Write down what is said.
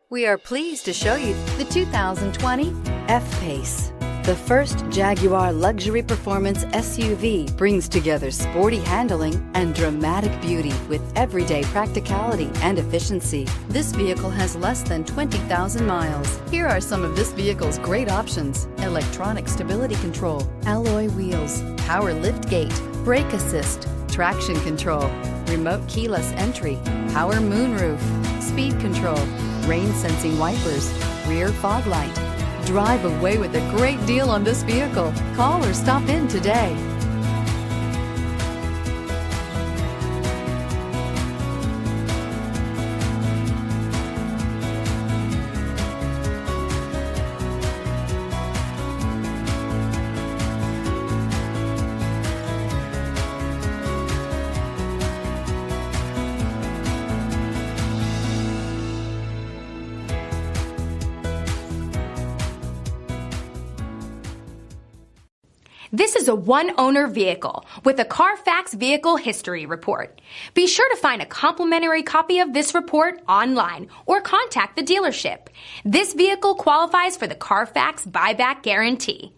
We are pleased to show you the 2020 F-PACE. The first Jaguar luxury performance SUV brings together sporty handling and dramatic beauty with everyday practicality and efficiency. This vehicle has less than 20,000 miles. Here are some of this vehicle's great options: electronic stability control, alloy wheels, power liftgate, brake assist, traction control, remote keyless entry, power moonroof, speed control, rain sensing wipers, rear fog light. Drive away with a great deal on this vehicle. Call or stop in today. This is a one-owner vehicle with a Carfax Vehicle History Report. Be sure to find a complimentary copy of this report online or contact the dealership. This vehicle qualifies for the Carfax Buyback Guarantee.